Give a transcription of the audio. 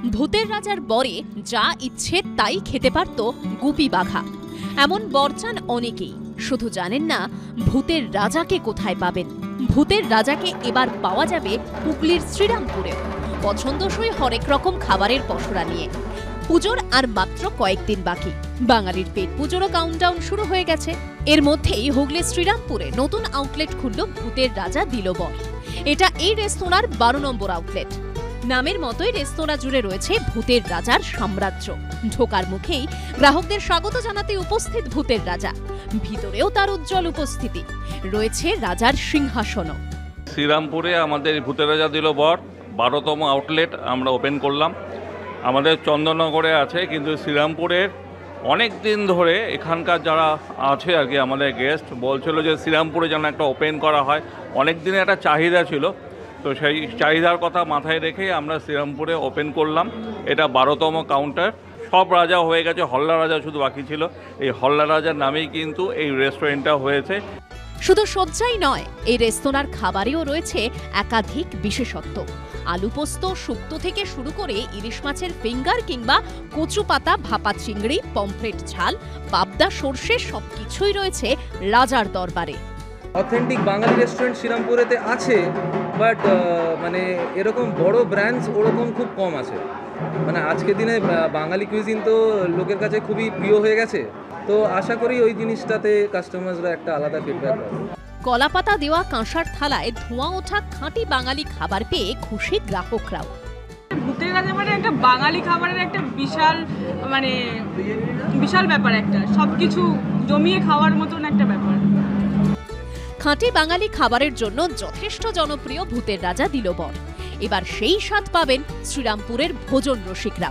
ভূতের রাজার বরে যা ইচ্ছে তাই খেতে পারত গুপি বাঘা। এমন বর চান অনেকেই, শুধু জানেন না ভূতের রাজাকে কোথায় পাবেন। ভূতের রাজাকে এবার পাওয়া যাবে হুগলির শ্রীরামপুরে, পছন্দসই হরেক রকম খাবারের পসরা নিয়ে। পুজোর আর মাত্র কয়েকদিন বাকি, বাঙালির পেট পুজোরও কাউন্টডাউন শুরু হয়ে গেছে। এর মধ্যেই হুগলির শ্রীরামপুরে নতুন আউটলেট খুলল ভূতের রাজা দিল বর। এটা এই রেস্তোরাঁর 12 নম্বর আউটলেট। নামের মতোই রেস্তোরাঁ জুড়ে রয়েছে ভূতের রাজার সাম্রাজ্য। ঢোকার মুখেই গ্রাহকদের স্বাগত জানাতে উপস্থিত ভূতের রাজা, ভিতরেও তার উজ্জ্বল উপস্থিতি, রয়েছে রাজার সিংহাসনও। শ্রীরামপুরে আমাদের ভূতের রাজা দিল বর 12তম আউটলেট আমরা ওপেন করলাম। আমাদের চন্দননগরে আছে, কিন্তু শ্রীরামপুরের অনেক দিন ধরে এখানকার যারা আছে আর কি আমাদের গেস্ট বলছিল যে শ্রীরামপুরে যেন একটা ওপেন করা হয়। অনেক দিনে একটা চাহিদা ছিল, তো সেই চাহিদার কথা মাথায় রেখেই আমরা শ্রীরামপুরে ওপেন করলাম। এটা 12তম কাউন্টার। সব রাজা হয়ে গেছে, হল্লা রাজা শুধু বাকি ছিল। এই হল্লা রাজার নামেই কিন্তু এই রেস্টুরেন্টটা হয়েছে। শুধু সজ্জাই নয়, এই রেস্তোরাঁর খাবারেও রয়েছে একাধিক বিশেষত্ব। আলু পোস্ত, শুক্তো থেকে শুরু করে ইলিশ মাছের ফিঙ্গার কিংবা কচু পাতা ভাপা চিংড়ি, পমফ্রেট ঝাল, পাবদা সর্ষে সবকিছুই রয়েছে রাজার দরবারে। অথেন্টিক বাঙালি রেস্টুরেন্ট শ্রীরামপুরেতে আছে, বাট মানে এরকম বড় ব্র্যান্ডস ওরকম খুব কম আছে। মানে আজকের দিনে বাঙালি কুইজিন তো লোকের কাছে খুবই প্রিয় হয়ে গেছে, তো আশা করি ওই জিনিসটাতে কাস্টমারসরা একটা আলাদা ফিডব্যাক পাবে। কলাপাতা দেওয়া কাঁসার থালায় ধোঁয়া ওঠা খাঁটি বাঙালি খাবার পেয়ে খুশি গ্রাহকরাও। ভূতের রাজা মানে একটা বাঙালি খাবারের একটা বিশাল ব্যাপার, একটা সবকিছু জমিয়ে খাওয়ার মতন একটা ব্যাপার। খাঁটি বাঙালি খাবারের জন্য যথেষ্ট জনপ্রিয় ভূতের রাজা দিল বর। এবার সেই স্বাদ পাবেন শ্রীরামপুরের ভোজন রসিকরা।